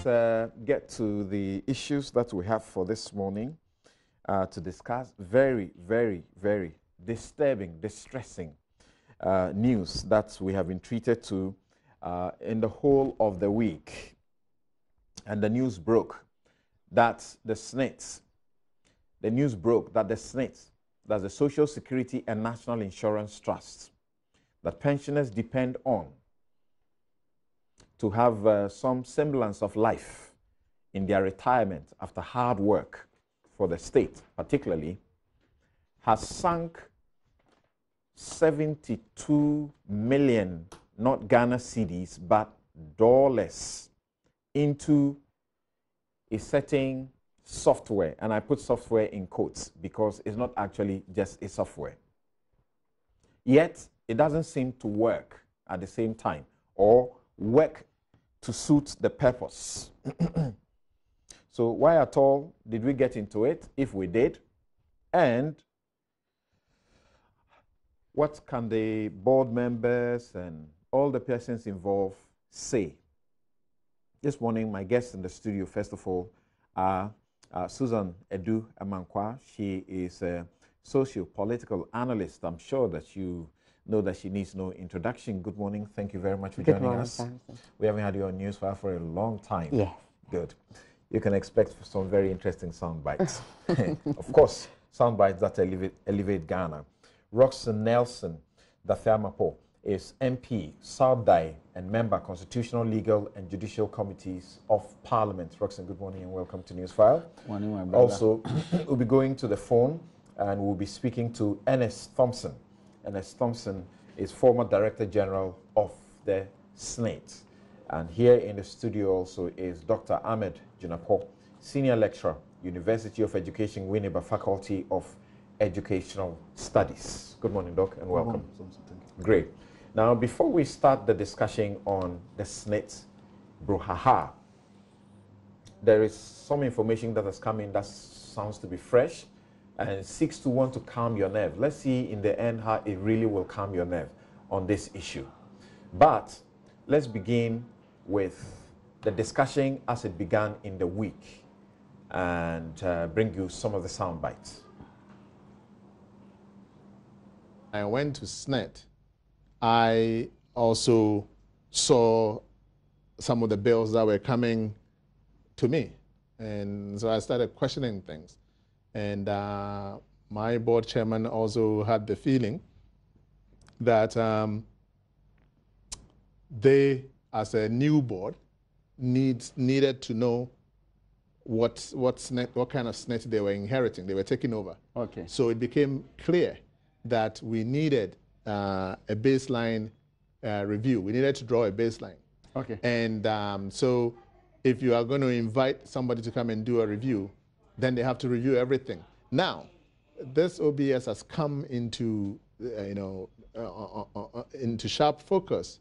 let's get to the issues that we have for this morning to discuss. Very, very, very disturbing, distressing news that we have been treated to in the whole of the week. And the news broke that the SSNIT, that's the Social Security and National Insurance Trust, that pensioners depend on to have some semblance of life in their retirement after hard work for the state, particularly, has sunk 72 million, not Ghana cedis, but dollars, into a certain software. And I put software in quotes because it's not actually just a software. Yet, it doesn't seem to work at the same time or work to suit the purpose. So why at all did we get into it, if we did? And what can the board members and all the persons involved say? This morning, my guests in the studio, first of all, are Susan Edu Amankwa. She is a socio-political analyst. I'm sure that you know that she needs no introduction. Good morning. Thank you very much for joining us. Thanks. We haven't had you on Newsfile for a long time. Yes. Good. You can expect some very interesting sound bites. Of course, sound bites that elevate Ghana. Roxanne Nelson Dathamapo is MP, South Dai, and member Constitutional, Legal, and Judicial Committees of Parliament. Roxanne, good morning and welcome to Newsfile. Morning, my brother. Also, we'll be going to the phone and we'll be speaking to Ernest Thompson. Ernest Thompson is former Director General of the SSNIT. And here in the studio also is Dr. Ahmed Junapo, Senior Lecturer, University of Education, Winneba Faculty of Educational Studies. Good morning, Doc, and welcome. Great. Now, before we start the discussion on the SSNIT brouhaha, there is some information that has come in that sounds to be fresh and seeks to want to calm your nerve. Let's see in the end how it really will calm your nerve on this issue. But let's begin with the discussion as it began in the week and bring you some of the sound bites. I went to SSNIT. I also saw some of the bills that were coming to me. And so I started questioning things. And my board chairman also had the feeling that they, as a new board, needed to know what kind of SSNIT they were inheriting, they were taking over. Okay. So it became clear that we needed a baseline review. We needed to draw a baseline. Okay. And so if you are going to invite somebody to come and do a review, then they have to review everything. Now, this OBS has come into, into sharp focus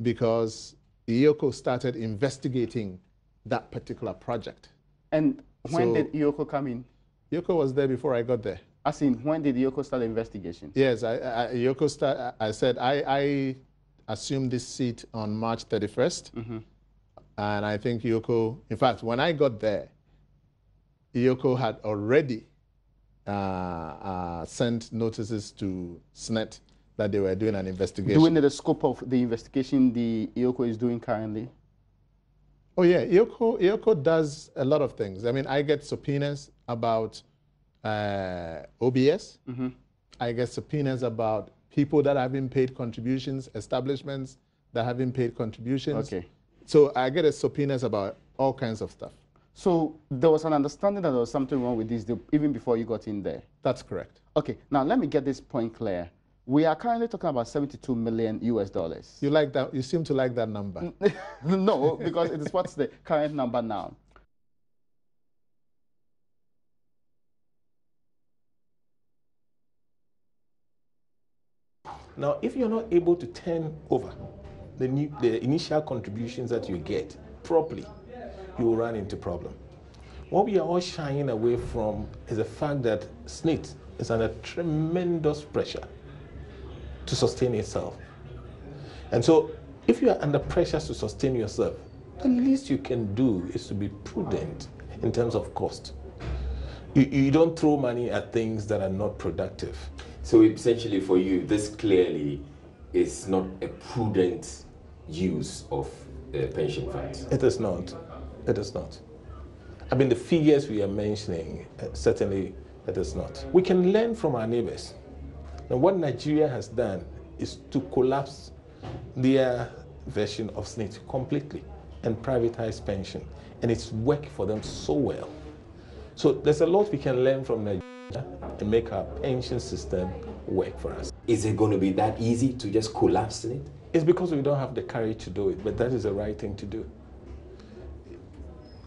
because EOCO started investigating that particular project. And when did EOCO come in? EOCO was there before I got there. As in, when did EOCO start the investigation? Yes, EOCO I said I assumed this seat on March 31st. Mm-hmm. And I think EOCO, in fact, when I got there, EOCO had already sent notices to SSNIT that they were doing an investigation. Do we know the scope of the investigation the EOCO is doing currently? Oh yeah, EOCO does a lot of things. I mean, I get subpoenas about OBS. Mm-hmm. I get subpoenas about people that have been paid contributions, establishments that have been paid contributions. Okay. So I get subpoenas about all kinds of stuff. So there was an understanding that there was something wrong with this deal even before you got in there? That's correct. Okay, now let me get this point clear. We are currently talking about $72 million US. You like that? You seem to like that number. No, because it is what's the current number now. Now, if you're not able to turn over the initial contributions that you get properly, you will run into problem. What we are all shying away from is the fact that SSNIT is under tremendous pressure to sustain itself. And so if you are under pressure to sustain yourself, The least you can do is to be prudent in terms of cost. You don't throw money at things that are not productive. So essentially for you, this clearly is not a prudent use of pension funds. It is not. It is not. I mean, the figures we are mentioning, certainly it is not. We can learn from our neighbors. And what Nigeria has done is to collapse their version of SSNIT completely and privatize pension. And it's worked for them so well. So there's a lot we can learn from Nigeria and make our pension system work for us. Is it going to be that easy to just collapse it? It's because we don't have the courage to do it, but that is the right thing to do.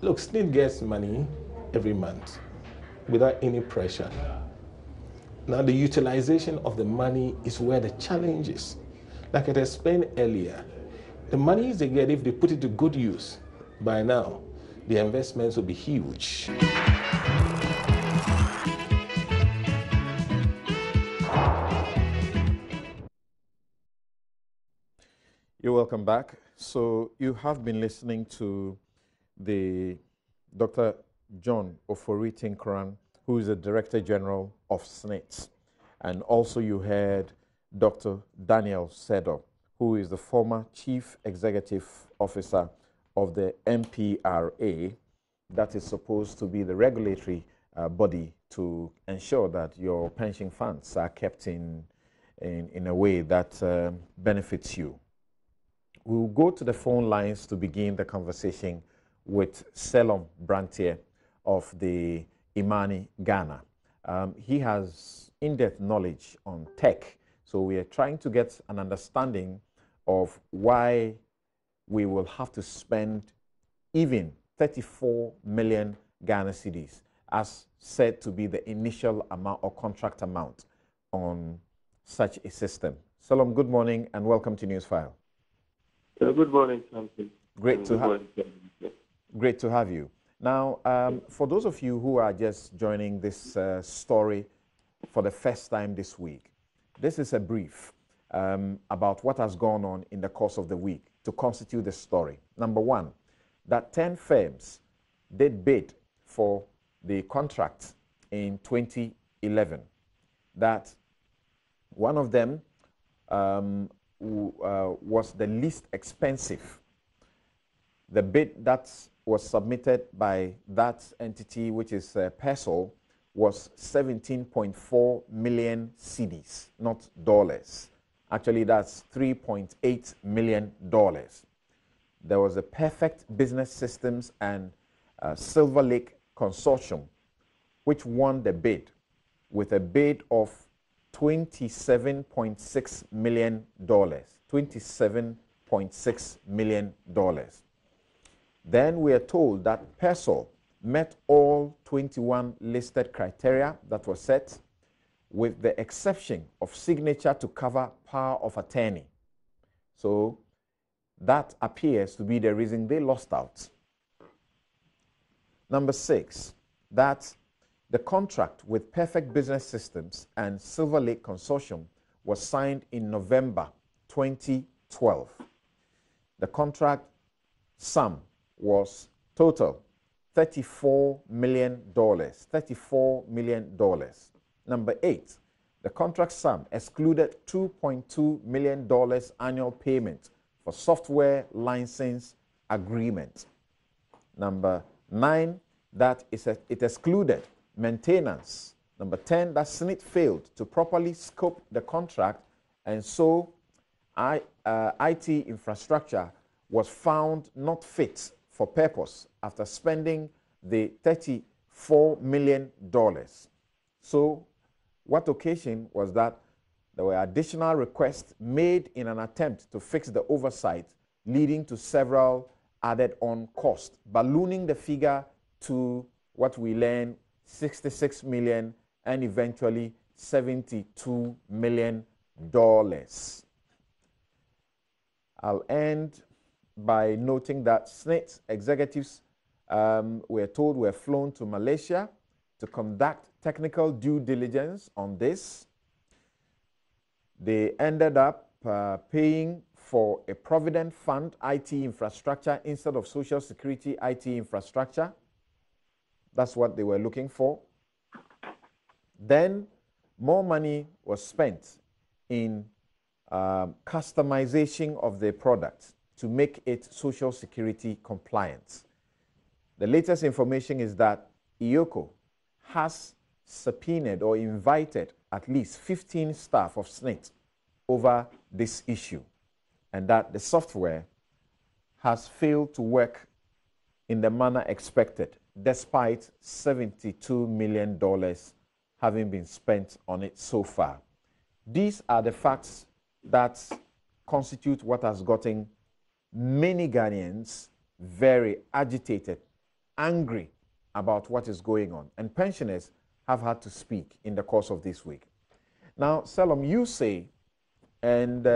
Look, SSNIT gets money every month without any pressure. Now, the utilization of the money is where the challenge is. Like I explained earlier, the money they get, if they put it to good use, by now, the investments will be huge. You're welcome back. So you have been listening to the Dr. John Ofori-Tinkoran, who is the Director General of SSNIT. And also you heard Dr. Daniel Sedo, who is the former Chief Executive Officer of the MPRA, that is supposed to be the regulatory body to ensure that your pension funds are kept in a way that benefits you. We'll go to the phone lines to begin the conversation with Selom Brantier of the Imani, Ghana. He has in-depth knowledge on tech, so we are trying to get an understanding of why we will have to spend even 34 million Ghana cedis, as said to be the initial amount or contract amount on such a system. Selom, good morning and welcome to Newsfile. Good morning, Samson. Great to have you. Now, for those of you who are just joining this story for the first time this week, this is a brief about what has gone on in the course of the week to constitute the story. Number one, that 10 firms did bid for the contract in 2011. That one of them was the least expensive. The bid that was submitted by that entity, which is PESOL, was 17.4 million cedis, not dollars. Actually, that's $3.8 million. There was a Perfect Business Systems and Silver Lake Consortium, which won the bid with a bid of $27.6 million. $27.6 million. Then we are told that PESOL met all 21 listed criteria that were set, with the exception of signature to cover power of attorney. So that appears to be the reason they lost out. Number 6, that the contract with Perfect Business Systems and Silver Lake Consortium was signed in November 2012. The contract sum was total $34 million. $34 million. Number 8, the contract sum excluded $2.2 million annual payment for software license agreement. Number 9, that it excluded maintenance. Number 10, that SSNIT failed to properly scope the contract, and so IT infrastructure was found not fit for purpose after spending the $34 million. So what occasion was that there were additional requests made in an attempt to fix the oversight, leading to several added on costs, ballooning the figure to what we learned, 66 million and eventually $72 million. I'll end by noting that SSNIT executives were told were flown to Malaysia to conduct technical due diligence on this. They ended up paying for a Provident Fund IT infrastructure instead of Social Security IT infrastructure. That's what they were looking for. Then more money was spent in customization of the product to make it Social Security compliant. The latest information is that IOCO has subpoenaed or invited at least 15 staff of SSNIT over this issue, and that the software has failed to work in the manner expected, despite $72 million having been spent on it so far. These are the facts that constitute what has gotten many Ghanaians very agitated, angry about what is going on. And pensioners have had to speak in the course of this week. Now, Selim, you say, and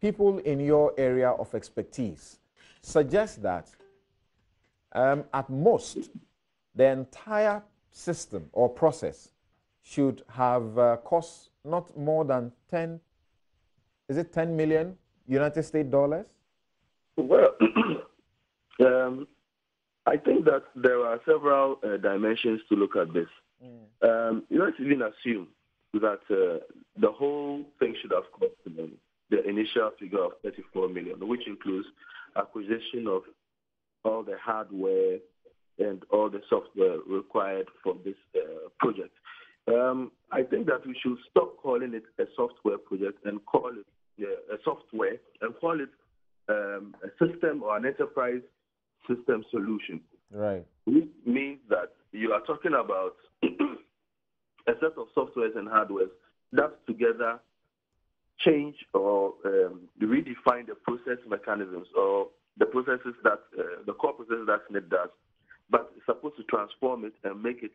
people in your area of expertise suggest that at most, the entire system or process should have cost not more than 10 million United States dollars? Well, I think that there are several dimensions to look at this. Let's even assume that the whole thing should have cost the initial figure of 34 million, which includes acquisition of all the hardware and all the software required for this project. I think that we should stop calling it a software project and call it a software and call it a system or an enterprise system solution. Right. Which means that you are talking about a set of softwares and hardware that together change or redefine the process mechanisms or the processes that the core processes that SSNIT does, but it's supposed to transform it and make it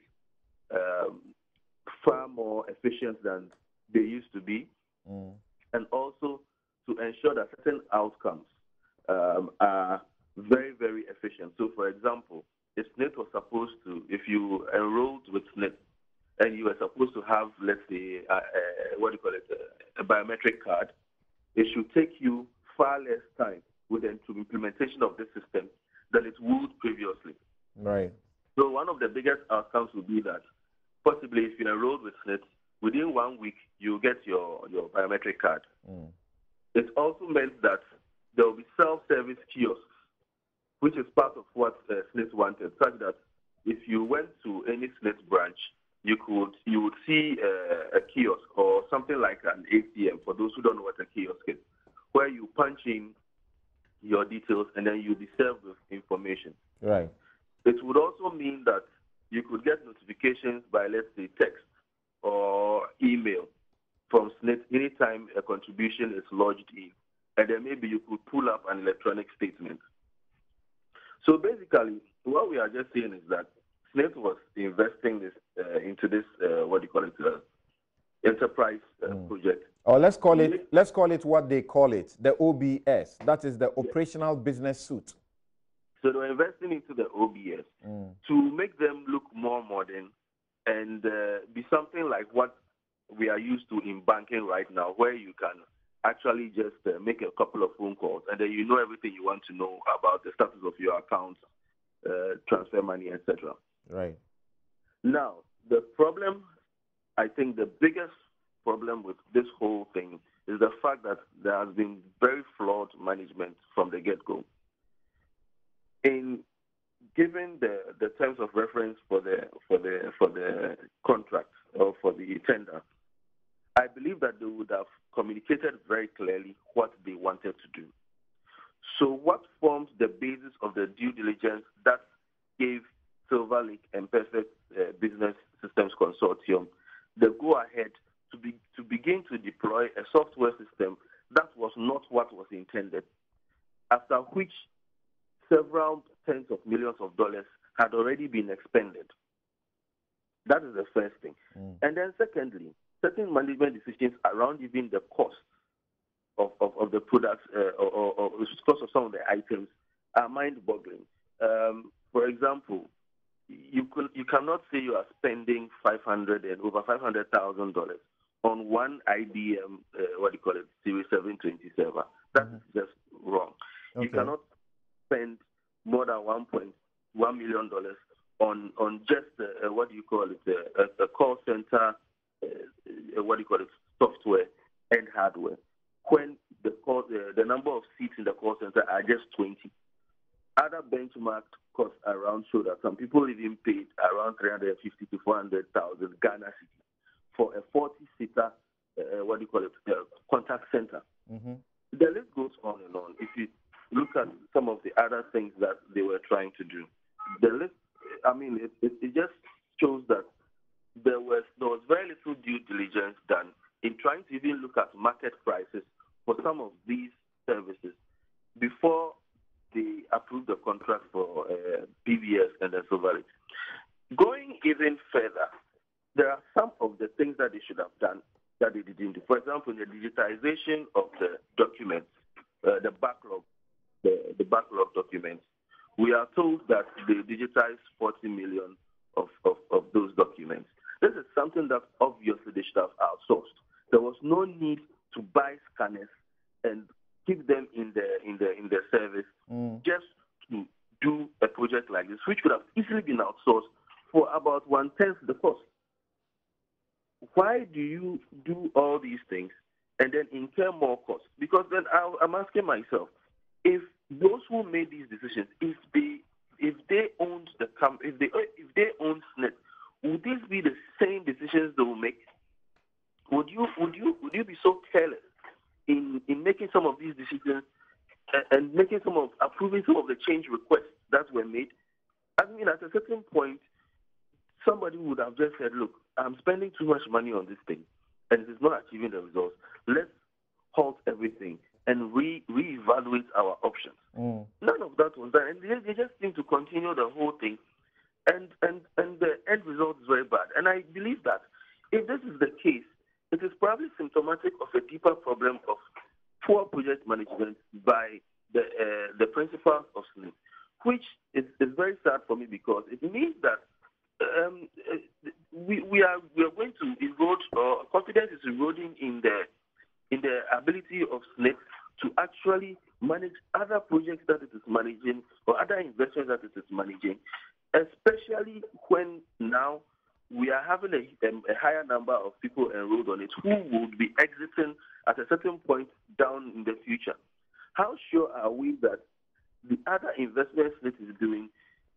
far more efficient than they used to be, and also to ensure that certain outcomes are very, very efficient. So, for example, if SSNIT was supposed to, if you enrolled with SSNIT and you were supposed to have, let's say, a biometric card, it should take you far less time with the implementation of this system than it would previously. Right. So one of the biggest outcomes would be that possibly if you enrolled with SSNIT, within 1 week, you get your biometric card. It also meant that there will be self-service kiosks, which is part of what SSNIT wanted, such that if you went to any SSNIT branch, you would see a kiosk or something like an ATM, for those who don't know what a kiosk is, where you punch in your details and then you'll be served with information. Right. It would also mean that you could get notifications by, let's say, text or email from SSNIT anytime a contribution is lodged in, and then maybe you could pull up an electronic statement. So basically, what we are just saying is that SSNIT was investing this into this enterprise project. Or let's call it what they call it, the OBS. That is the Operational Business Suite. So they're investing into the OBS to make them look more modern and be something like what we are used to in banking right now, where you can actually just make a couple of phone calls and then you know everything you want to know about the status of your accounts, transfer money, etc. Right. Now, the problem, I think the biggest problem with this whole thing is the fact that there has been very flawed management from the get-go. In giving the terms of reference for the contract or for the tender, I believe that they would have communicated very clearly what they wanted to do. So what forms the basis of the due diligence that gave Silver Lake and Perfect Business Systems Consortium the go-ahead to begin to deploy a software system that was not what was intended, after which several tens of millions of dollars had already been expended? That is the first thing. And then secondly, certain management decisions around even the cost of the products or cost of some of the items are mind-boggling. For example, you cannot say you are spending over $500,000 on one IBM, Series 720 server. That is just wrong. Okay. You cannot spend more than $1.1 million on just what do you call it, a call center, software and hardware, when the number of seats in the call center are just 20. Other benchmarked costs around show that some people even paid around 350 to 400,000 Ghana cedi for a 40-seater, contact center. The list goes on and on. If you look at some of the other things that they were trying to do, the list, it just shows that there was very little due diligence done in trying to even look at market prices for some of these services before they approved the contract for PBS and the Silverlit. Going even further, there are some of the things that they should have done that they didn't do. For example, the digitization of the documents, the backlog documents. We are told that they digitized 40 million of those documents. This is something that obviously they should have outsourced. There was no need to buy scanners and keep them in the service just to do a project like this, which could have easily been outsourced for about 1/10 the cost. Why do you do all these things and then incur more costs? Because then I'm asking myself, if those who made these decisions, if they owned if they owned SSNIT, would these be the same decisions they will make? Would you be so careless in making some of these decisions and approving some of the change requests that were made? I mean, at a certain point, somebody would have just said, look, I'm spending too much money on this thing, and it is not achieving the results. Let's halt everything and reevaluate our options. None of that was done, and they just seem to continue the whole thing, and the end result is very bad. And I believe that if this is the case, it is probably symptomatic of a deeper problem of poor project management by the principals of SSNIT, which is very sad for me, because it means that we are going to erode, or confidence is eroding in the ability of SSNIT to actually manage other projects that it is managing or other investments that it is managing, especially when now we are having a higher number of people enrolled on it who would be exiting at a certain point down in the future. How sure are we that the other investments that is doing,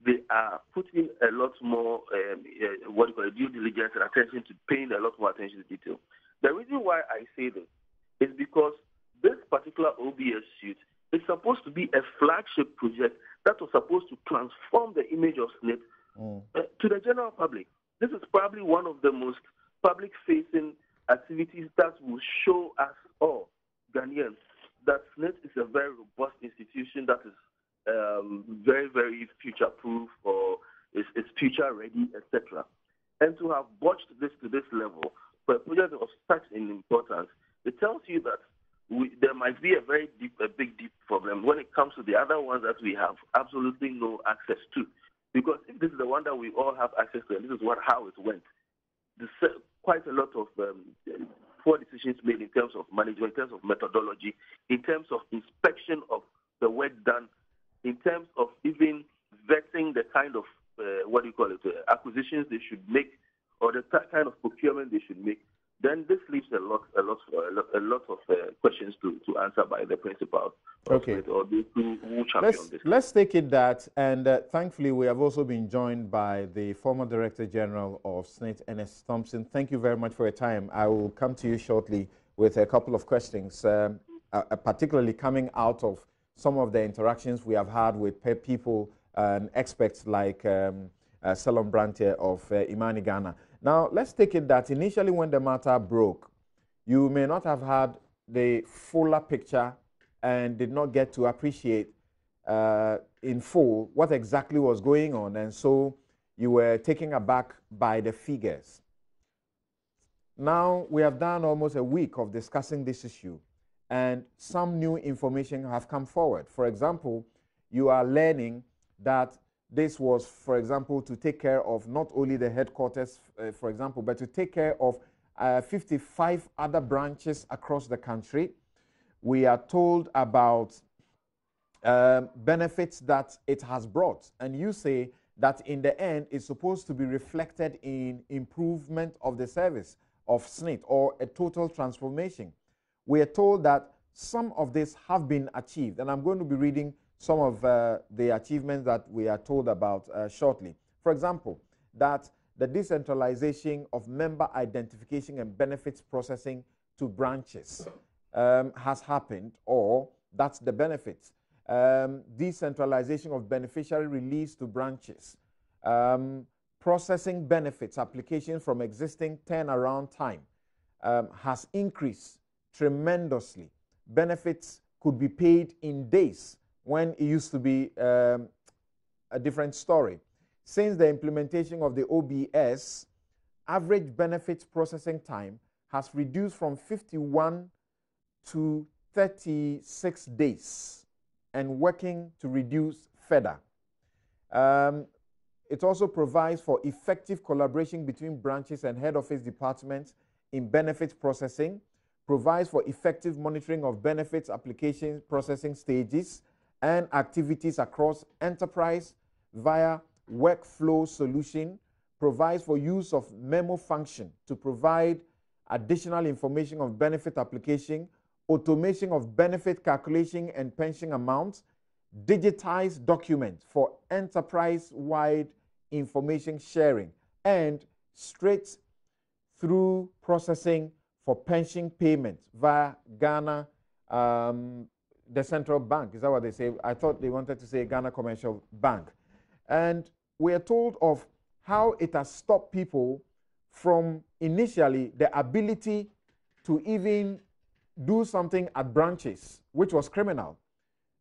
they are putting a lot more due diligence and attention to paying a lot more attention to detail? The reason why I say this is because this particular OBS suite is supposed to be a flagship project that was supposed to transform the image of SSNIT to the general public. This is probably one of the most public-facing activities that will show us all, Ghanaians, that SSNIT is a very robust institution that is very, very future-proof, or is future-ready, etc. And to have botched this to this level for a project of such an importance, it tells you that there might be a big problem when it comes to the other ones that we have absolutely no access to. Because if this is the one that we all have access to, and this is how it went, there's quite a lot of poor decisions made in terms of management, in terms of methodology, in terms of inspection of the work done, in terms of even vetting the kind of acquisitions they should make, or the kind of procurement they should make. Then this leaves a lot of questions to answer by the principals. Okay. Or those who champion this. Let's take it that, and thankfully we have also been joined by the former Director General of SSNIT, Ernest Thompson. Thank you very much for your time. I will come to you shortly with a couple of questions, particularly coming out of some of the interactions we have had with people and experts like Selom Brantier of Imani Ghana. Now, let's take it that initially when the matter broke, you may not have had the fuller picture and did not get to appreciate in full what exactly was going on, and so you were taken aback by the figures. Now, we have done almost a week of discussing this issue, and some new information have come forward. For example, you are learning that this was, for example, to take care of not only the headquarters, for example, but to take care of 55 other branches across the country. We are told about benefits that it has brought. And you say that in the end, it's supposed to be reflected in improvement of the service of SSNIT or a total transformation. We are told that some of this have been achieved. And I'm going to be reading some of the achievements that we are told about shortly. For example, that the decentralization of member identification and benefits processing to branches has happened, or that's the benefits. Decentralization of beneficiary release to branches. Processing benefits application from existing turnaround time has increased tremendously. Benefits could be paid in days when it used to be a different story. Since the implementation of the OBS, average benefits processing time has reduced from 51 to 36 days and working to reduce further. It also provides for effective collaboration between branches and head office departments in benefits processing, provides for effective monitoring of benefits application processing stages and activities across enterprise via workflow solution, provides for use of memo function to provide additional information on benefit application, automation of benefit calculation and pension amounts, digitized documents for enterprise-wide information sharing, and straight through processing for pension payments via Ghana, the central bank. Is that what they say? I thought they wanted to say Ghana Commercial Bank. And we are told of how it has stopped people from initially the ability to even do something at branches, which was criminal,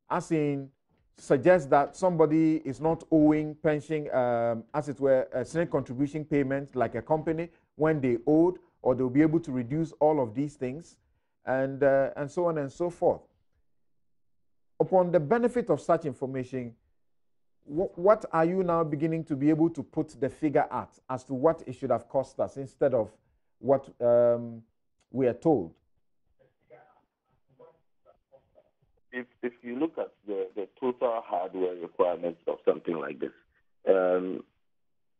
as in suggest that somebody is not owing pension, as it were, a SSNIT contribution payment like a company when they owed, or they'll be able to reduce all of these things, and so on and so forth. Upon the benefit of such information, what are you now beginning to be able to put the figure at as to what it should have cost us instead of what we are told? If you look at the total hardware requirements of something like this,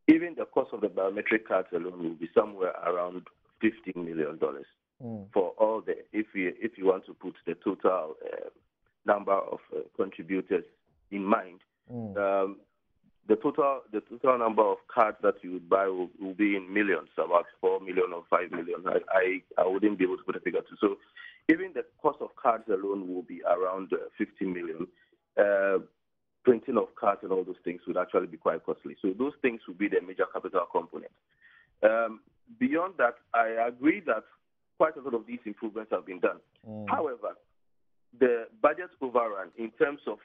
even the cost of the biometric cards alone will be somewhere around $15 million for all the, if you want to put the total number of contributors in mind. The total number of cards that you would buy will be in millions, about 4 million or 5 million. I wouldn't be able to put a figure to. So even the cost of cards alone will be around 50 million. Printing of cards and all those things would actually be quite costly. So those things will be the major capital component. Beyond that, I agree that quite a lot of these improvements have been done. However, the budget overrun in terms of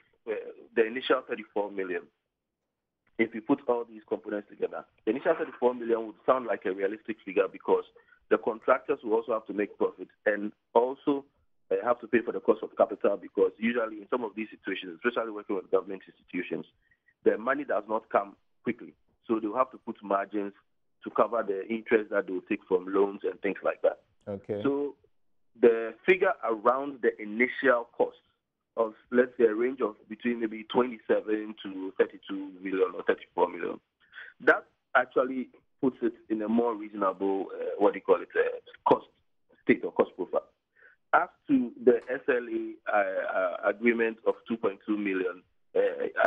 the initial 34 million, if you put all these components together, the initial 34 million would sound like a realistic figure because the contractors will also have to make profit and also have to pay for the cost of capital, because usually in some of these situations, especially working with government institutions, the money does not come quickly. So they'll have to put margins to cover the interest that they'll take from loans and things like that. Okay. So the figure around the initial cost of, let's say, a range of between maybe 27 to 32 million or 34 million, that actually puts it in a more reasonable, cost state or cost profile. As to the SLA agreement of 2.2 million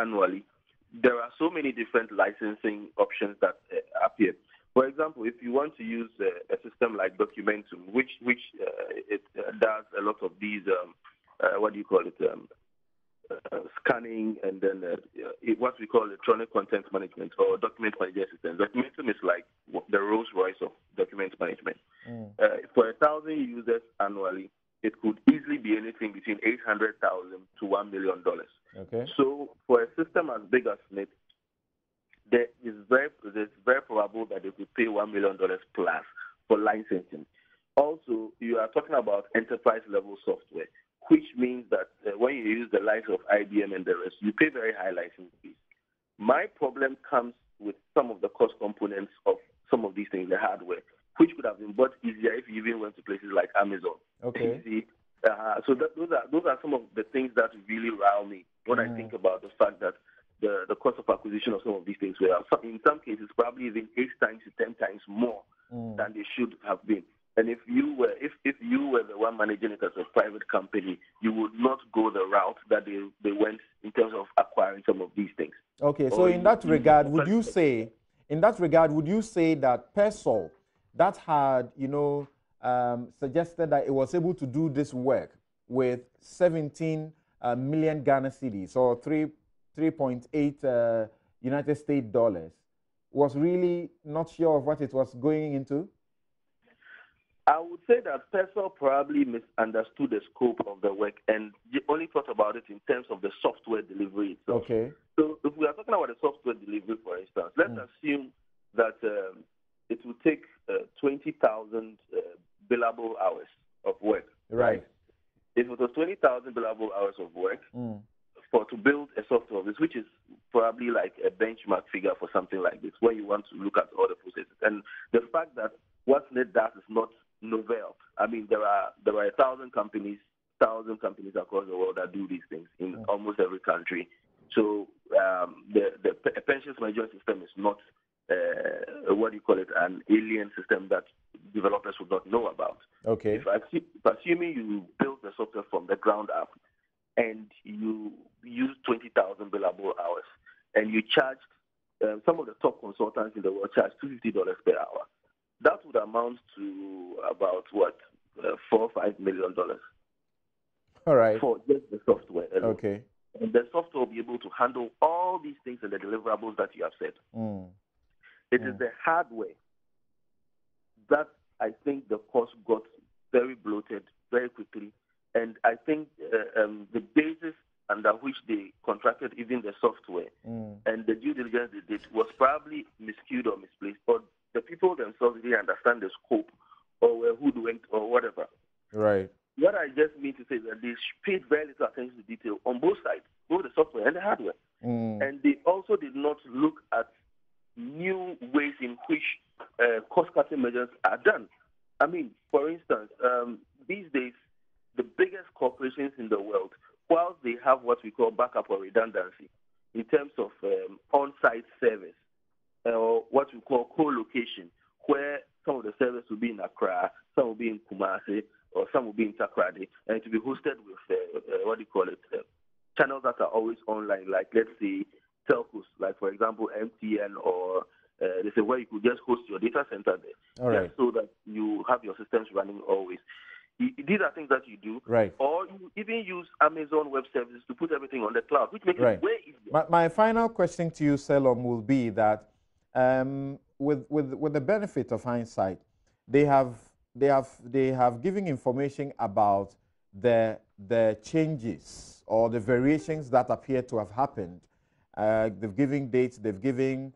annually, there are so many different licensing options that appear. For example, if you want to use a system like Documentum, which it does a lot of these, scanning and then what we call electronic content management or document management system. Documentum is like the Rolls Royce of document management. For 1,000 users annually, it could easily be anything between $800,000 to $1 million. Okay. So for a system as big as SSNIT, it's very probable that they could pay $1 million plus for licensing. Also, you are talking about enterprise-level software, which means that when you use the likes of IBM and the rest, you pay very high license fees. My problem comes with some of the cost components of some of these things, the hardware, which could have been bought easier if you even went to places like Amazon. Okay. So those cost of acquisition of some of these things were, in some cases, probably even 8 times to 10 times more than they should have been. And if you were the one managing it as a private company, you would not go the route that they went in terms of acquiring some of these things. Okay, so in that regard, would you say that Persol, that had, suggested that it was able to do this work with 17 million Ghana cedis, or 3.8 United States dollars, was really not sure of what it was going into? I would say that Persol probably misunderstood the scope of the work and only thought about it in terms of the software delivery itself. Okay. So if we are talking about the software delivery, for instance, let's assume that it would take 20,000 billable hours of work. Right. If it was 20,000 billable hours of work to build a software of this, which is probably like a benchmark figure for something like this, where you want to look at all the processes. And the fact that what SSNIT does is not novel. I mean, there are 1,000 companies across the world that do these things in almost every country. So the pensions management system is not an alien system that developers would not know about. Okay. If assuming you build the software from the ground up and you use 20,000 billable hours and you charge some of the top consultants in the world charge $250 per hour, that would amount to about $4 or $5 million. All right. For just the software alone. Okay. And the software will be able to handle all these things and the deliverables that you have said. It is the hardware that I think the cost got very bloated very quickly. And I think the basis under which they contracted even the software and the due diligence they did was probably miscued or misplaced, or the people themselves didn't understand the scope or were hoodwinked or whatever. Right. What I just mean to say is that they paid very little attention to detail on both sides, both the software and the hardware. And they also did not look at new ways in which cost-cutting measures are done. I mean, for instance, these days, the biggest corporations in the world, whilst they have what we call backup or redundancy in terms of on-site service, or what we call co-location, where some of the service will be in Accra, some will be in Kumasi, or some will be in Takoradi, and to be hosted with, channels that are always online, like, let's say, telcos, like, for example, MTN, or they say where you could just host your data center there, all right, just so that you have your systems running always. These are things that you do, right? Or you even use Amazon Web Services to put everything on the cloud, which makes it way easier. My final question to you, Selom, will be that with the benefit of hindsight, they have given information about the changes or the variations that appear to have happened. They've given dates, they've given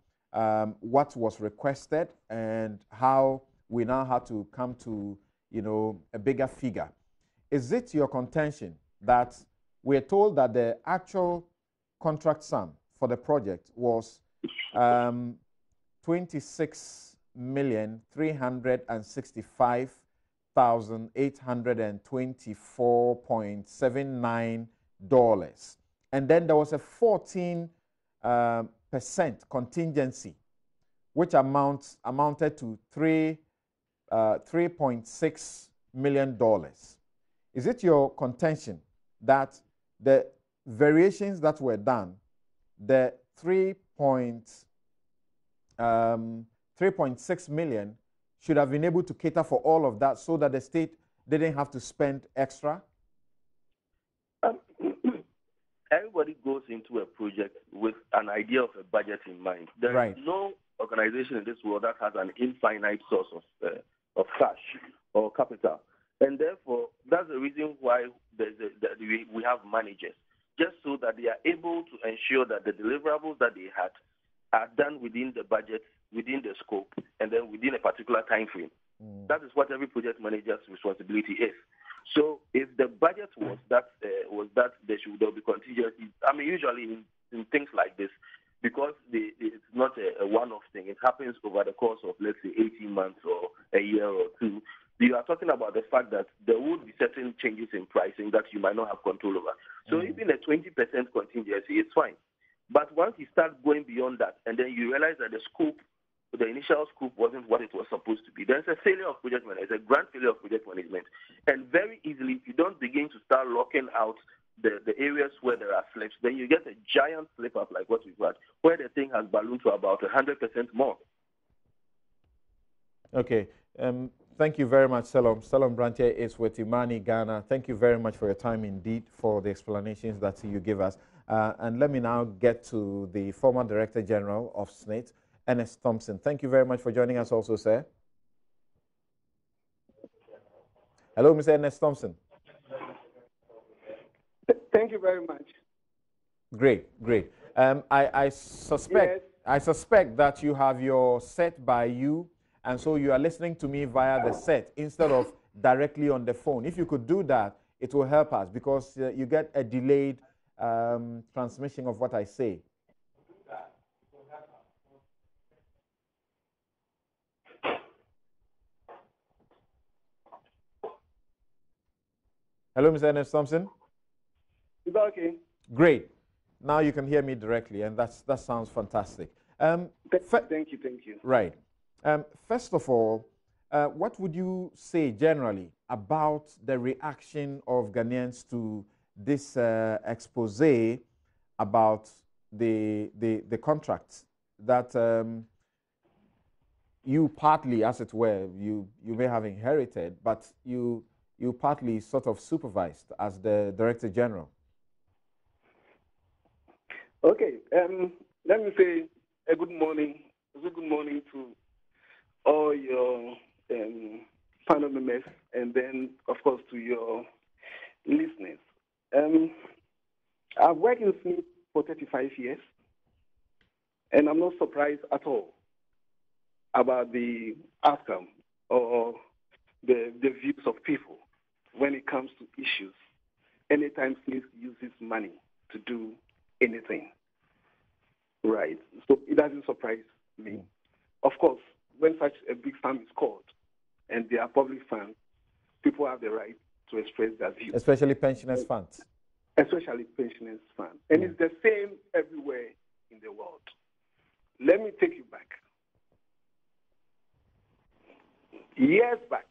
what was requested and how we now have to come to a bigger figure. Is it your contention that we're told that the actual contract sum for the project was 26,365,824.79, and then there was a 14% contingency, which amounted to $3.6 million. Is it your contention that the variations that were done, the 3.6 million, should have been able to cater for all of that so that the state didn't have to spend extra? Everybody goes into a project with an idea of a budget in mind. There is no organization in this world that has an infinite source of cash or capital. And therefore, that's the reason why we have managers, just so that they are able to ensure that the deliverables that they had are done within the budget, within the scope, and then within a particular time frame. That is what every project manager's responsibility is. So if the budget was that there will be contingencies, I mean, usually in things like this, because it's not a one-off thing, it happens over the course of, let's say, 18 months or a year or two. You are talking about the fact that there would be certain changes in pricing that you might not have control over. So even a 20% contingency, it's fine. But once you start going beyond that, and then you realize that the initial scope wasn't what it was supposed to be, there's a failure of project management. It's a grand failure of project management. And very easily, if you don't begin to start locking out the areas where there are slips, then you get a giant slip up like what we've had, where the thing has ballooned to about 100% more. Okay. Thank you very much, Selom. Selom Branche is with Imani, Ghana. Thank you very much for your time indeed, for the explanations that you give us. And let me now get to the former Director General of SSNIT, Ernest Thompson. Thank you very much for joining us also, sir. Hello, Mr. Ernest Thompson. Thank you very much. Great, great. I suspect that you have your set by you, and so you are listening to me via the set instead of directly on the phone. If you could do that, it will help us, because you get a delayed transmission of what I say. Hello, Mr. Ernest Thompson. Is that okay? Great. Now you can hear me directly, and that sounds fantastic. Thank you. Right. First of all, what would you say generally about the reaction of Ghanaians to this expose about the contracts that you partly, as it were, you may have inherited, but you partly sort of supervised as the Director General? Okay. Let me say a good morning. Good morning to all your panel members, and then, of course, to your listeners. I've worked in SSNIT for 35 years, and I'm not surprised at all about the outcome or the views of people when it comes to issues. Anytime SSNIT uses money to do anything, right? So it doesn't surprise me. Of course, when such a big fund is called and they are public funds, people have the right to express their views. Especially pensioners' funds. Especially pensioners' funds. And it's the same everywhere in the world. Let me take you back. Years back,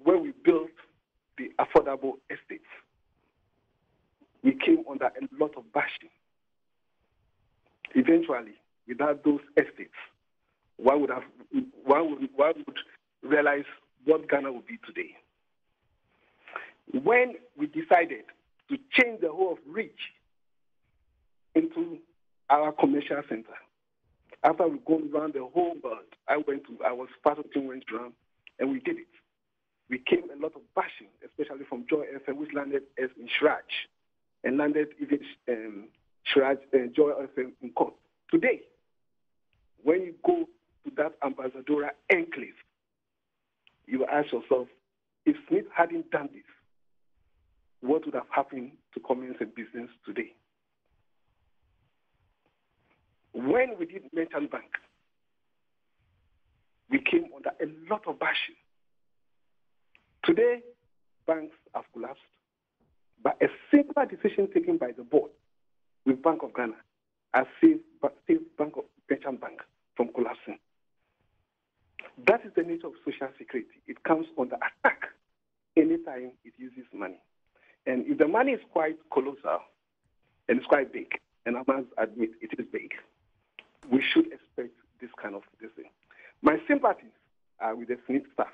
when we built the affordable estates, we came under a lot of bashing. Eventually, without those estates, one would realize what Ghana would be today. When we decided to change the whole of Reach into our commercial center, after we've gone around the whole world, I was part of Team Went Round, and we did it. We came a lot of bashing, especially from Joy FM, which landed as in Shraj, and landed even Shraj and Joy FM in court. Today, when you go to that ambassadorial enclave, you ask yourself, if SSNIT hadn't done this, what would have happened to commerce and business today? When we did Merchant Bank, we came under a lot of bashing. Today, banks have collapsed, but a simple decision taken by the board with Bank of Ghana has saved Merchant Bank from collapsing. That is the nature of social security. It comes under attack anytime it uses money. And if the money is quite colossal and it's quite big, and I must admit it is big, we should expect this kind of thing. My sympathies are with the SSNIT staff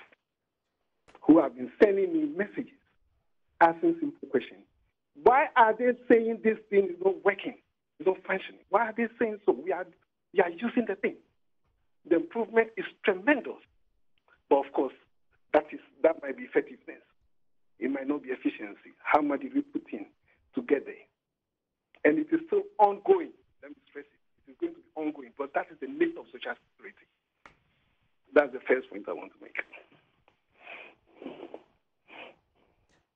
who have been sending me messages, asking simple questions. Why are they saying this thing is not working, it's not functioning? Why are they saying so? We are using the thing. The improvement is tremendous. But of course, that might be effectiveness. It might not be efficiency. How much did we put in to get there? And it is still ongoing. Let me stress it. It is going to be ongoing. But that is the nature of social security. That's the first point I want to make.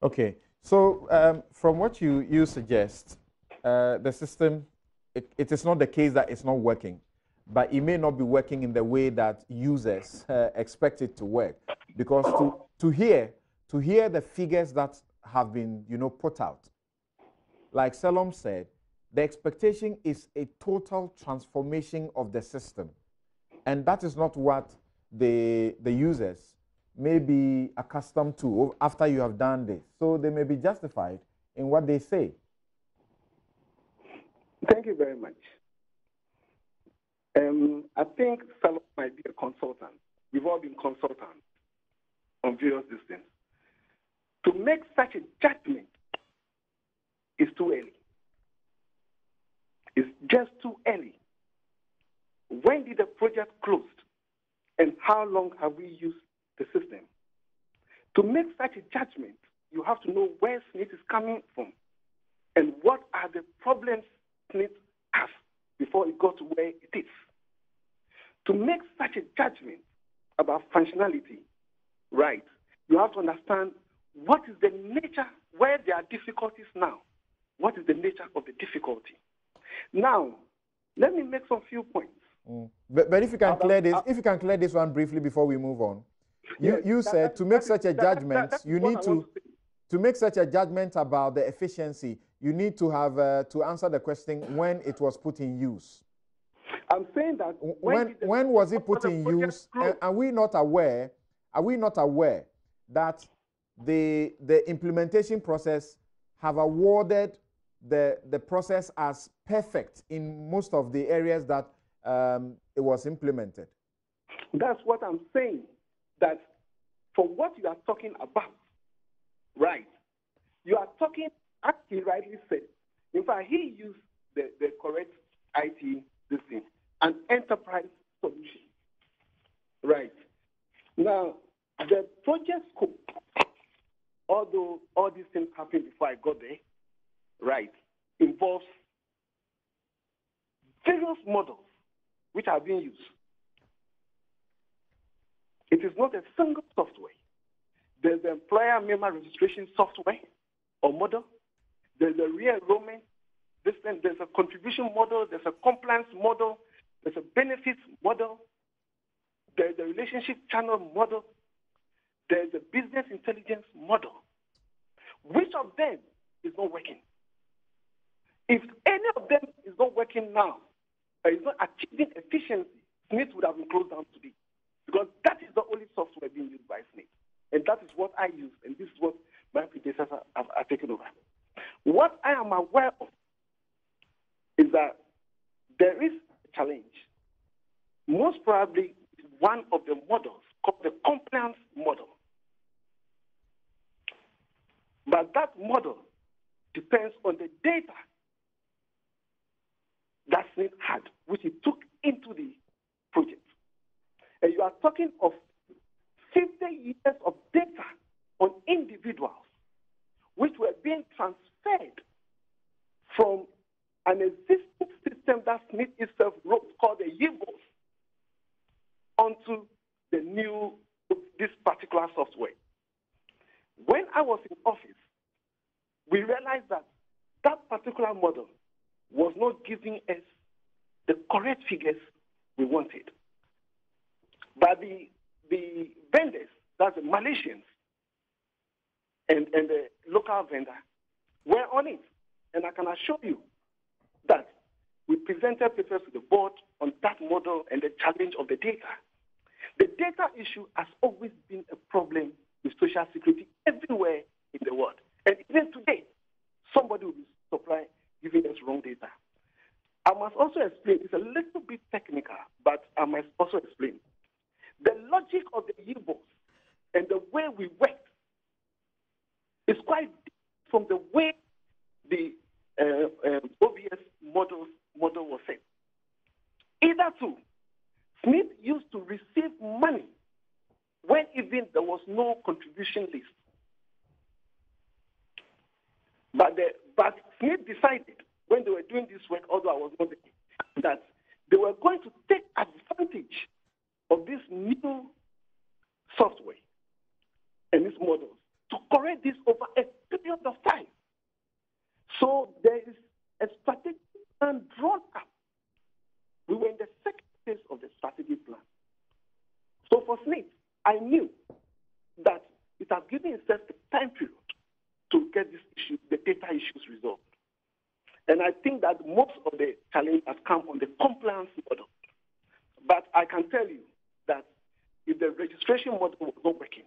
Okay. So from what you suggest, the system, it is not the case that it's not working, but it may not be working in the way that users expect it to work. Because to hear the figures that have been put out, like Selom said, the expectation is a total transformation of the system. And that is not what the users may be accustomed to after you have done this. So they may be justified in what they say. Thank you very much. I think Salon might be a consultant. We've all been consultants on various things. To make such a judgment is too early. It's just too early. When did the project close? And how long have we used the system? To make such a judgment, you have to know where SSNIT is coming from and what are the problems SSNIT has before it got to where it is. To make such a judgment about functionality, right, you have to understand what is the nature, where there are difficulties now. What is the nature of the difficulty? Now, let me make some few points. But if you can clear this, if you can clear this one briefly before we move on. You said to make such a judgment, you need to make such a judgment about the efficiency, you need to have to answer the question when it was put in use. I'm saying that when was it put in use? Are we not aware? Are we not aware that the implementation process have awarded the process as perfect in most of the areas that it was implemented? That's what I'm saying. That for what you are talking about, right? You are talking, as he rightly said. In fact, he used the correct IT this thing, an enterprise solution, right? Now, the project scope, although all these things happened before I got there, right, involves various models which are being used. It is not a single software. There's the employer member registration software or model. There's a re-enrollment. There's a contribution model. There's a compliance model. There's a benefits model. There's a relationship channel model. There's a business intelligence model. Which of them is not working? If any of them is not working now, or is not achieving efficiency, SSNIT would have been closed down today. Because that is the only software being used by SSNIT. And that is what I use, and this is what my predecessors have taken over. What I am aware of is that there is a challenge. Most probably, one of the models called the compliance model. But that model depends on the data that SSNIT had, which it took into the project. And you are talking of 50 years of data on individuals, which were being transferred from an existing system that SSNIT itself wrote called the YIVOS onto the new, this particular software. When I was in office, we realized that that particular model was not giving us the correct figures we wanted. But the vendors, that's the Malaysians and the local vendor, were on it. And I can assure you that we presented papers to the board on that model and the challenge of the data. The data issue has always been a problem with social security everywhere in the world. And even today, somebody will be giving us wrong data. I must also explain, it's a little bit technical, but I must also explain. The logic of the YIVOS and the way we work is quite different from the way the OVS model was set. Either two, SSNIT used to receive money when even there was no contribution list. But SSNIT decided when they were doing this work, although I was not there, that they were going to take advantage of this new software and these models to correct this over a period of time. So there is a strategic plan drawn up. We were in the second phase of the strategic plan. So for SSNIT, I knew that it has given itself a time period to get this issue, the data issues resolved. And I think that most of the challenge has come on the compliance model. But I can tell you that if the registration model was not working,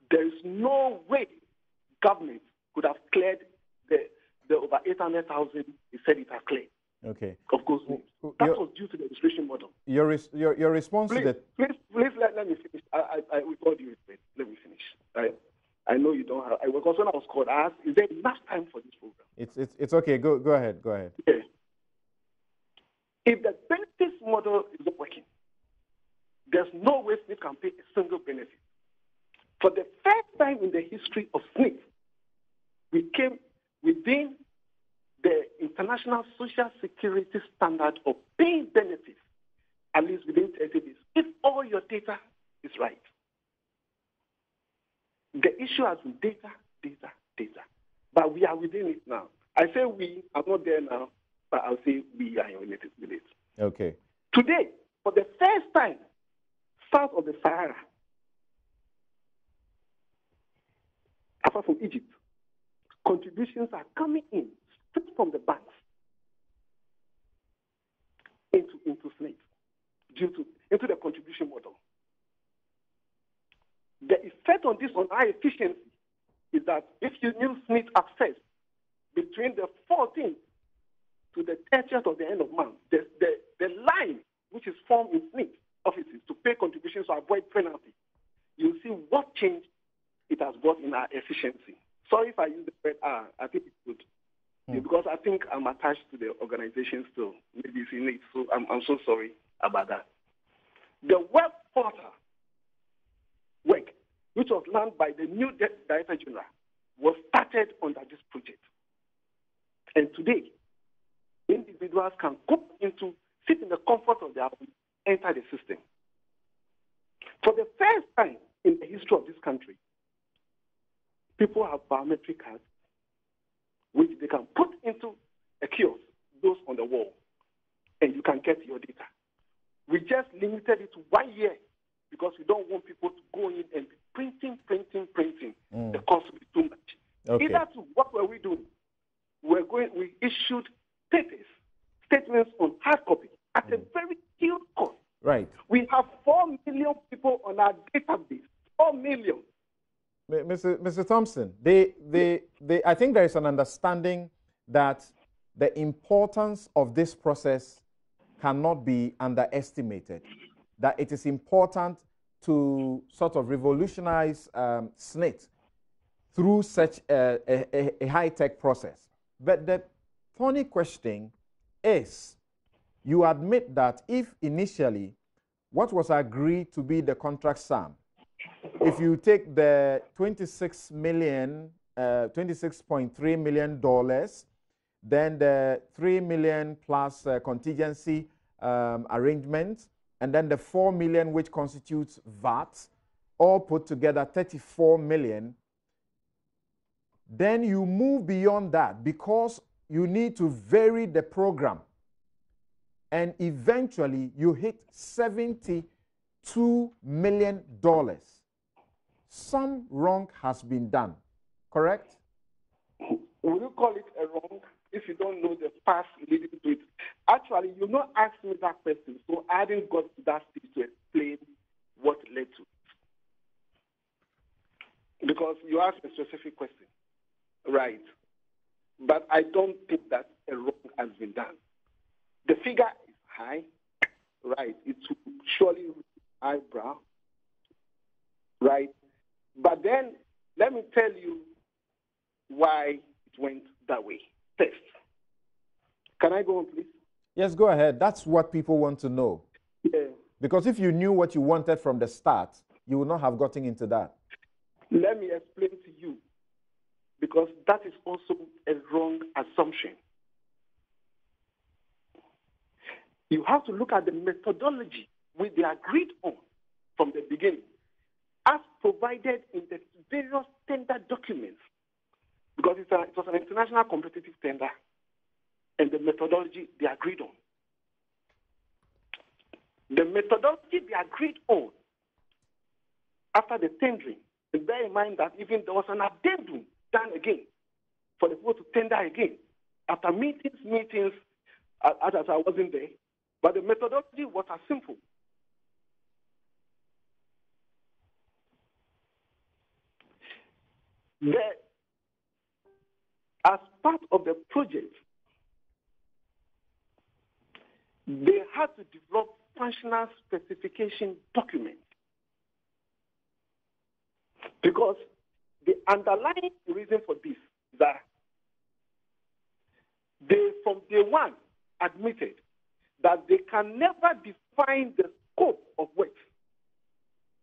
there is no way government could have cleared the over 800,000 he said it has cleared. Okay. Of course, that was due to the registration model. Your response please, to that. Please let me finish. With all due respect, let me finish. I know you don't have. Because when I was called, I asked, is there enough time for this program? It's okay. Go ahead. Go ahead. Yeah. If the benefits model is not working, there's no way SNIT can pay a single benefit. For the first time in the history of SNIT, we came within the international social security standard of paying benefits, at least within 30 days, if all your data is right. The issue has been data. But we are within it now. I say we, I'm not there now, but I'll say we are in it with it. Okay. Today, for the first time, south of the Sahara, apart from Egypt, contributions are coming in straight from the banks into SNIT into the contribution model. The effect on this on our efficiency is that if you use SNIT at first, between the 14th to the 30th of the end of month, the line which is formed in SNIT offices to pay contributions to avoid penalty, you'll see what change it has brought in our efficiency. Sorry if I use the word I think it's good. Because I think I'm attached to the organization still. Maybe it's in it, so I'm so sorry about that. The web portal work, which was launched by the new Director General, was started under this project. And today, individuals can go sit in the comfort of their home, enter the system. For the first time in the history of this country, people have biometric cards, which they can put into a kiosk, those on the wall, and you can get your data. We just limited it to 1 year because we don't want people to go in and be printing. The cost will be too much. Okay. Either to, what were we doing? We issued statements on hard copy at a very huge cost. Right. We have 4 million people on our database. 4 million. Mr. Thompson, I think there is an understanding that the importance of this process cannot be underestimated, that it is important to sort of revolutionize SNIT through such a high-tech process. But the funny question is, you admit that if initially what was agreed to be the contract sum, if you take the $26.3 million, then the $3 million plus contingency arrangement, and then the $4 million which constitutes VAT, all put together $34 million, then you move beyond that because you need to vary the program. And eventually you hit $72 million. Some wrong has been done, correct? Will you call it a wrong if you don't know the past leading to it? Actually, you not asked me that question, so I didn't go to that stage to explain what led to it. Because you asked a specific question. Right. But I don't think that a wrong has been done. The figure is high. Right. It will surely reach eyebrow. Right. But then, let me tell you why it went that way. First, can I go on, please? Yes, go ahead. That's what people want to know. Yeah. Because if you knew what you wanted from the start, you would not have gotten into that. Let me explain to you, because that is also a wrong assumption. You have to look at the methodology which they agreed on from the beginning, as provided in the various tender documents, because it was an international competitive tender, and the methodology they agreed on. The methodology they agreed on after the tendering, and bear in mind that even there was an addendum done again for the people to tender again. after meetings, as I wasn't there, but the methodology was as simple. As part of the project, they had to develop functional specification documents because the underlying reason for this is that they, from day one, admitted that they can never define the scope of work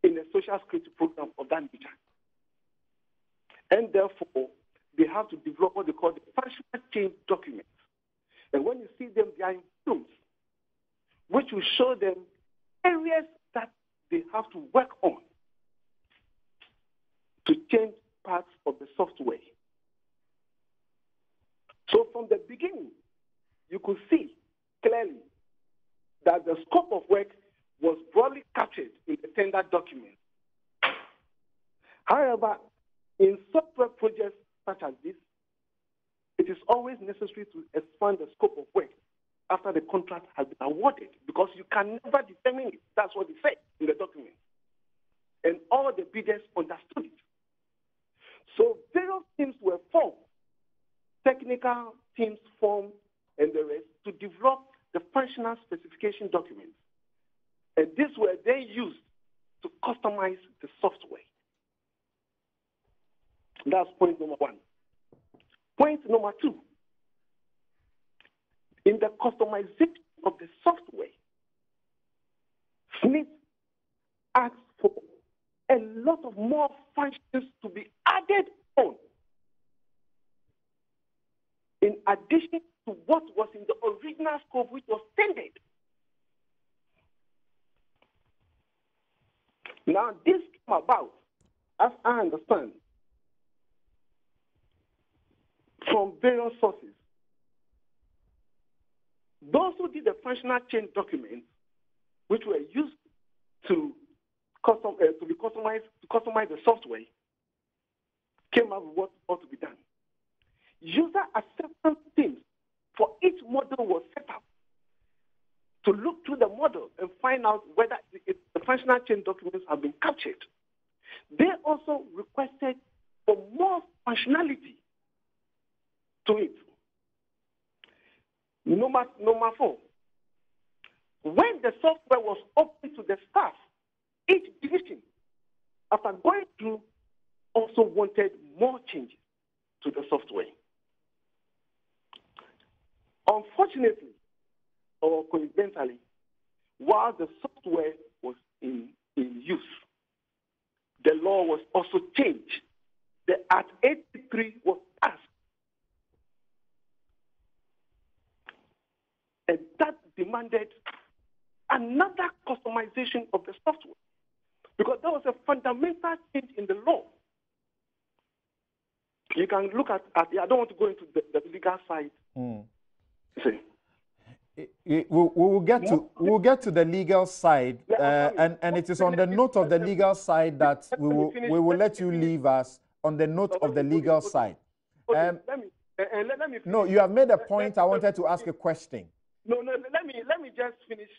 in a social security program of that nature. And therefore, they have to develop what they call the functional change documents. And when you see them, they are in films, which will show them areas that they have to work on to change parts of the software. So from the beginning, you could see clearly that the scope of work was broadly captured in the tender document. However, in software projects such as this, it is always necessary to expand the scope of work after the contract has been awarded because you can never determine it. That's what they say in the document. And all the bidders understood it. So various teams were formed, technical teams formed, and the rest to develop the functional specification documents. And these were then used to customize the software. That's point number one. Point number two, in the customization of the software, SSNIT asks for a lot of more functions to be added on in addition to what was in the original scope which was tendered. Now, this came about, as I understand, from various sources. Those who did the functional change documents, which were used to customize the software, came up with what ought to be done. User acceptance teams for each model was set up to look through the model and find out whether the functional change documents have been captured. They also requested for more functionality to it. Number four, when the software was open to the staff, each division, after going through, also wanted more changes to the software. Unfortunately, or coincidentally, while the software was in use, the law was also changed. The Act 83 was passed. And that demanded another customization of the software because there was a fundamental change in the law. You can look at I don't want to go into the legal side. See. We will get to the legal side, and it is on the note of the legal side that we will let you leave us on the note of the legal side. Let me finish. No, you have made a point. I wanted to ask a question. No, let me just finish.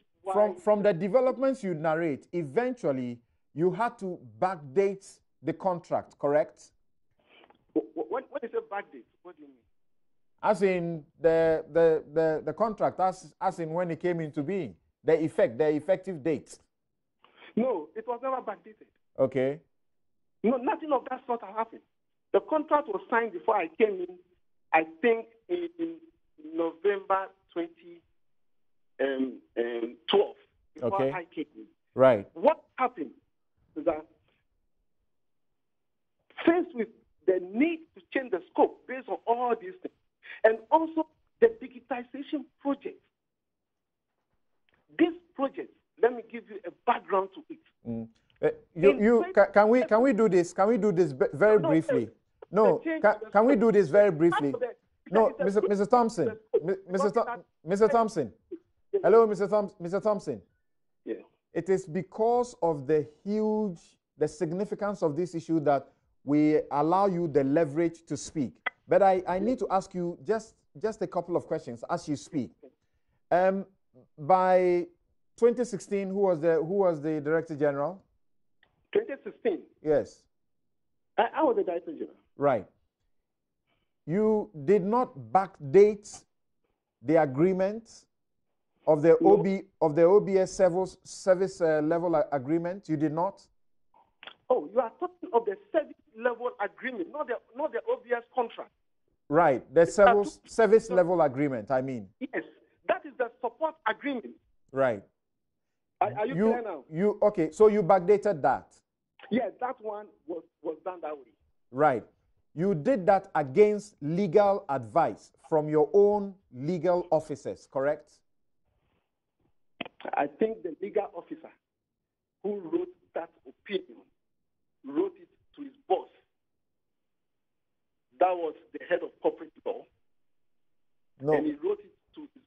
From the developments you narrate, eventually you had to backdate the contract, correct? When you say backdate, what do you mean? As in the contract, as in when it came into being, the effective date. No, it was never backdated. Okay. No, nothing of that sort happened. The contract was signed before I came in, I think in November 2012, before okay. I came in. Right. What happened is that faced with the need to change the scope based on all these things, and also the digitization project. This project, let me give you a background to it. Can we do this? Can we do this very briefly? No, can we do this very briefly? No, Mr. Thompson, Mr. Thompson. Hello, Mr. Thompson. Yeah. It is because of the significance of this issue that we allow you the leverage to speak. But I need to ask you just just a couple of questions as you speak. By 2016, who was the Director General? 2016. Yes. I was the Director General. Right. You did not backdate the agreement of the OBS service level agreement. You did not. Oh, you are talking of the service level agreement, not the OBS contract. Right, the service level agreement. I mean. Yes, that is the support agreement. Right. Are you clear now? Okay? So you backdated that. Yes, that one was done that way. Right. You did that against legal advice from your own legal officers, correct? I think the legal officer who wrote that opinion wrote it to his boss. That was the head of corporate law. No. And he wrote it to his.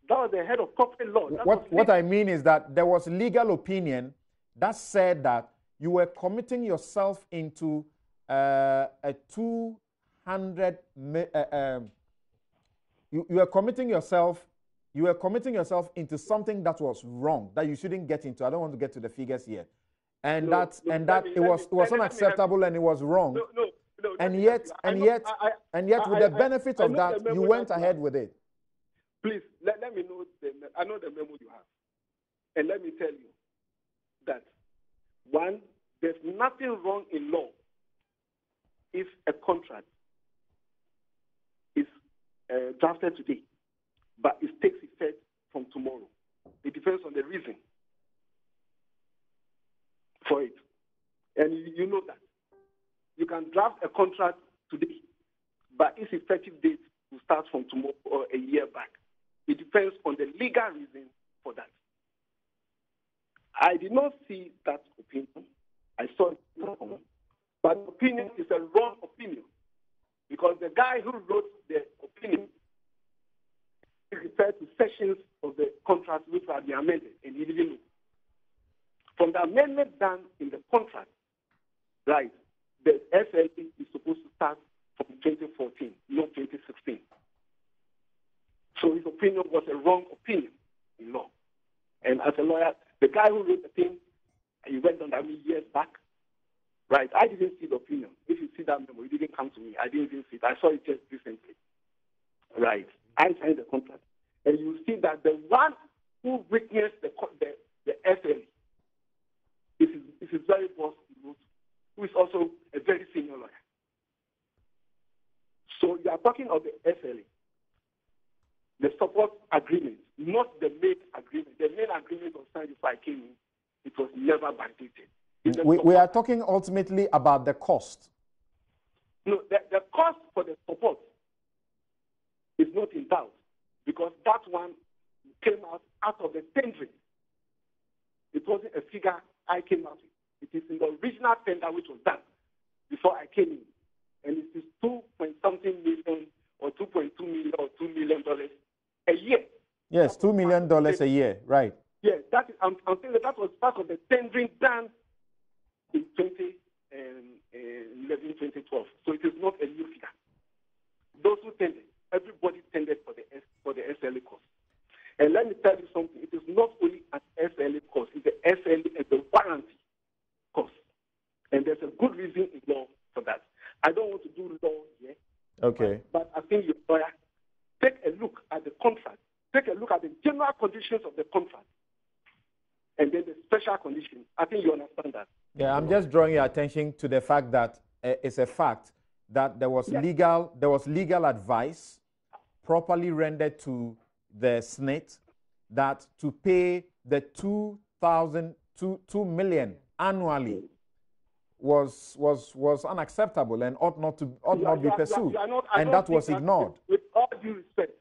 That was the head of corporate law. What I mean is that there was legal opinion that said that you were committing yourself into a 200. You were committing yourself into something that was wrong, that you shouldn't get into. I don't want to get to the figures here, it was unacceptable and it was wrong. And yet, with the benefit of that, you went ahead with it. Please let me know. I know the memo you have, and let me tell you that one, there's nothing wrong in law if a contract is drafted today, but it takes effect from tomorrow. It depends on the reason for it. And you know that. You can draft a contract today, but its effective date will start from tomorrow or a year back. It depends on the legal reason for that. I did not see that opinion. I saw it, but the opinion is a wrong opinion because the guy who wrote the opinion referred to sections of the contract which had been amended, and he didn't know. From the amendment done in the contract, right, the SLE is supposed to start from 2014, not 2016. So his opinion was a wrong opinion in law. And as a lawyer, the guy who wrote the thing, he went on that years back. Right, I didn't see the opinion. If you see that memo, it didn't come to me. I didn't even see it. I saw it just recently. Right, I signed the contract. And you see that the one who witnessed the SLE is his very boss, who is also a very senior lawyer. So you are talking of the SLE, the support agreement, not the main agreement. The main agreement was signed before I came in. It was never backdated. We are talking ultimately about the cost. No, the cost for the support is not in doubt because that one came out of the tendering. It wasn't a figure I came out with. It is in the original tender which was done before I came in. And it is 2.something million or 2.2 million or $2 million a year. Yes, $2 million a year, right. Yes, that is, I'm saying that was part of the tendering done in 2011, 2012. So it is not a new figure. Those who tended, everybody tended for the SLA cost. And let me tell you something. It is not only an SLA cost. It's the SLA and the warranty cost. And there's a good reason in law for that. I don't want to do law here. Okay. But I think your lawyer, take a look at the contract. Take a look at the general conditions of the contract. And then the special conditions. I think you understand that. Yeah, I'm just drawing your attention to the fact that it's a fact that there was legal advice properly rendered to the SSNIT that to pay the $2 million annually was unacceptable and ought not be pursued, and that was ignored. With all due respect,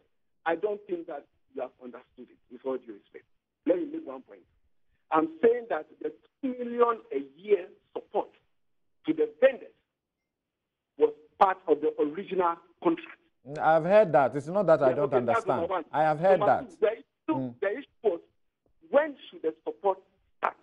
I don't think that you have understood it. With all due respect, let me make one point. I'm saying that the $2 million a year support to the vendors was part of the original contract. I've heard that. It's not that I don't understand. I have heard that. The issue was, when should the support start?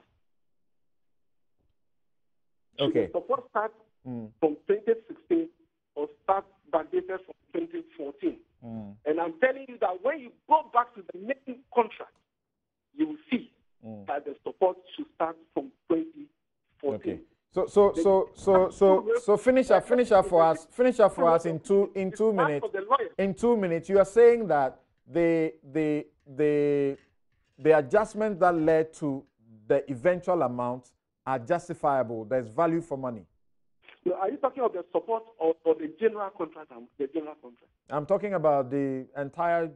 Should the support start from 2016 or start backdated from 2014? And I'm telling you that when you go back to the main contract, you will see that the support should start from 2014. Okay. So finish up for us. Finish up for us in 2 minutes. In 2 minutes, you are saying that the adjustments that led to the eventual amount are justifiable. There's value for money. So are you talking of the support or the general contract? I'm talking about the entire,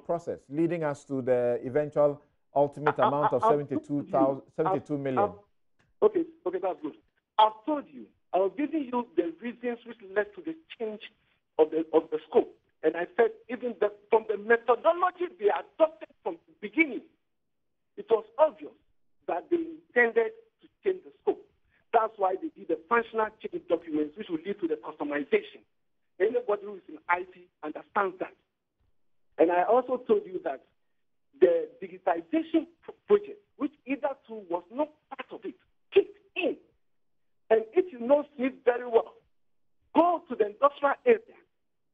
process leading us to the eventual ultimate amount of 72 million. Okay, that's good. I've told you, I was giving you the reasons which led to the change of the scope. And I said even from the methodology they adopted from the beginning, it was obvious that they intended to change the scope. That's why they did the functional change documents, which will lead to the customization. Anybody who is in IT understands that. And I also told you that the digitization project, which hitherto was not part of it, kicked in. And if you know SSNIT very well, go to the industrial area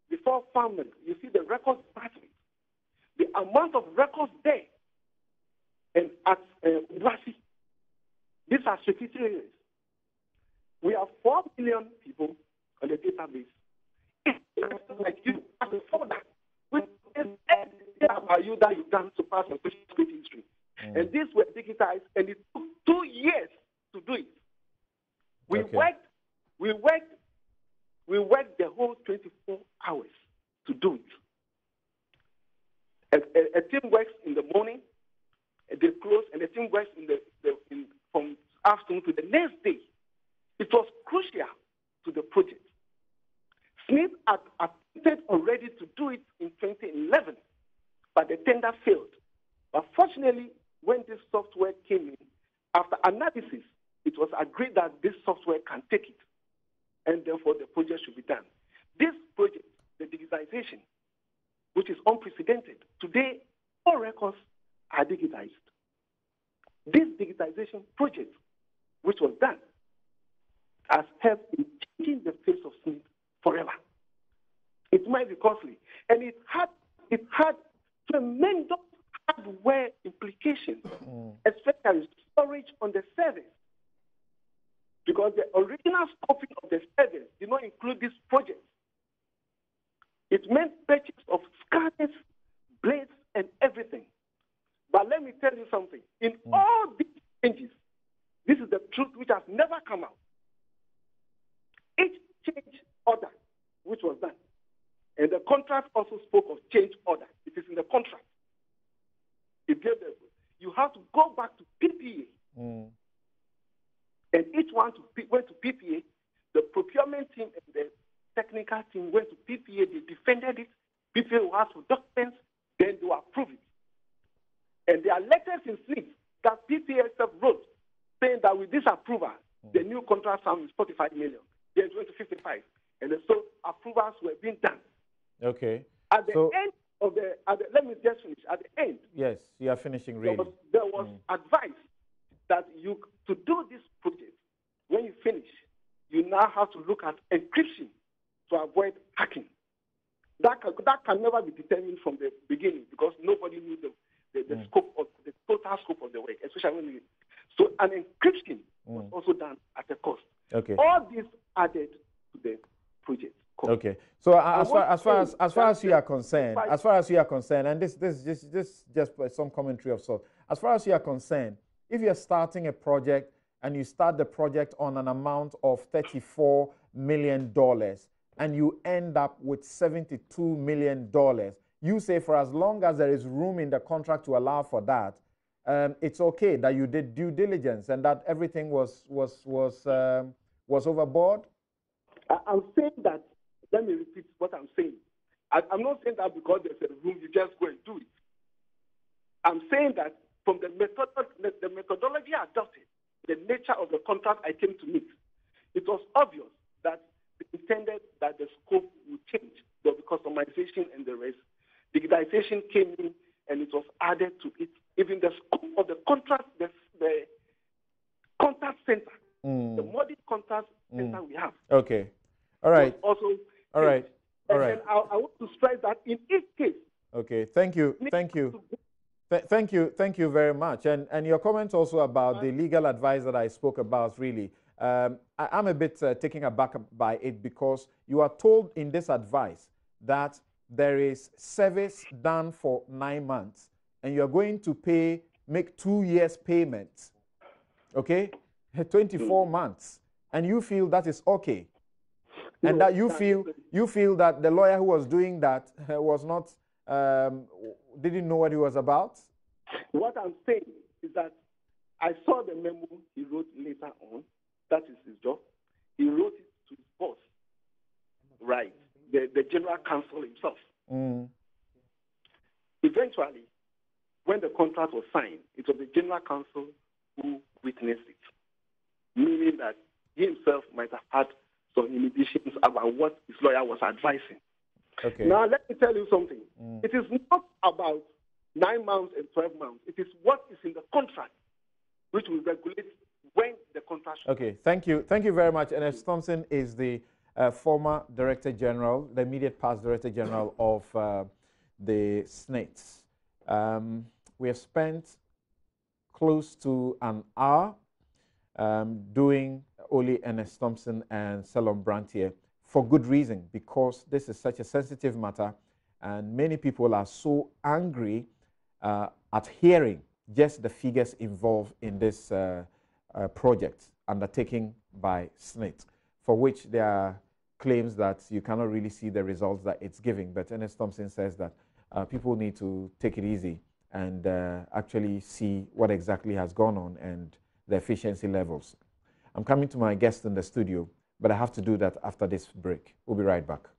before farming, you see the records battery. The amount of records there and at Rasi, these are security areas. We have 4 million people on the database. Like you, as a folder, which is everything about you that you've done to pass your social security history. And these were digitized, and it took 2 years to do it. We worked the whole 24 hours to do it. A team works in the morning, they close, and the team works from afternoon to the next day. It was crucial to the project. SSNIT had attempted already to do it in 2011, but the tender failed. But fortunately, when this software came in, after analysis, it was agreed that this software can take it, and therefore the project should be done. This project, the digitization, which is unprecedented, today all records are digitized. This digitization project, which was done, has helped in changing the face of SSNIT forever. It might be costly, and it had tremendous hardware implications, especially storage on the servers, because the original scoping of the servers did not include this project. It meant purchase of scanners, blades, and everything. But let me tell you something. In all these changes, this is the truth which has never come out. Each change order which was done, and the contract also spoke of change order. It is in the contract. It gave them, you have to go back to PPA. And each one went to PPA. The procurement team and the technical team went to PPA. They defended it. PPA will ask for documents. Then they will approve it. And there are letters in SSNIT that PPA itself wrote saying that with this approval, the new contract sum is 45 million. Then it went to 55. And so approvals were being done. Okay. At the end of let me just finish. At the end. Yes, you are finishing really. There was advice that to do this project, when you finish, you now have to look at encryption to avoid hacking. That can never be determined from the beginning because nobody knew the scope of the total scope of the work, especially when so an encryption was also done at a cost. Okay. All this added to the project cost. Okay. So as far as you are concerned, and this just some commentary of sorts. As far as you are concerned, if you are starting a project and you start the project on an amount of $34 million and you end up with $72 million, you say for as long as there is room in the contract to allow for that, it's okay that you did due diligence and that everything was overboard? I'm saying that, let me repeat what I'm saying. I'm not saying that because there's a room, you just go and do it. I'm saying that from the methodology adopted, the nature of the contract I came to meet, it was obvious that they intended that the scope would change. There would be customization and the rest. Digitization came in and it was added to it. Even the scope of the contract, the contact center, the modern contact center we have. Okay. All right. Also all right. All right. And I want to stress that in each case. Okay, thank you. Thank you very much. And your comments also about the legal advice that I spoke about, really, I'm a bit taken aback by it, because you are told in this advice that there is service done for 9 months, and you're going to make 2 years payments, okay, 24 months, and you feel that is okay, and that you feel that the lawyer who was doing that was not didn't know what he was about. What I'm saying is that I saw the memo he wrote later on. That is his job. He wrote it to his boss, right? The general counsel himself. Eventually, when the contract was signed, it was the general counsel who witnessed it, meaning that he himself might have had some inhibitions about what his lawyer was advising. Okay. Now, let me tell you something. It is not about 9 months and 12 months. It is what is in the contract which will regulate when the contract should. Okay, thank you. Thank you very much. Ernest Thompson is the former Director General, the immediate past Director General of the SSNIT. We have spent close to an hour doing Oli Ernest Thompson and Selom Brantier, for good reason, because this is such a sensitive matter, and many people are so angry at hearing just the figures involved in this project undertaken by SSNIT, for which there are claims that you cannot really see the results that it's giving. But Ernest Thompson says that people need to take it easy and actually see what exactly has gone on and the efficiency levels. I'm coming to my guest in the studio, but I have to do that after this break. We'll be right back.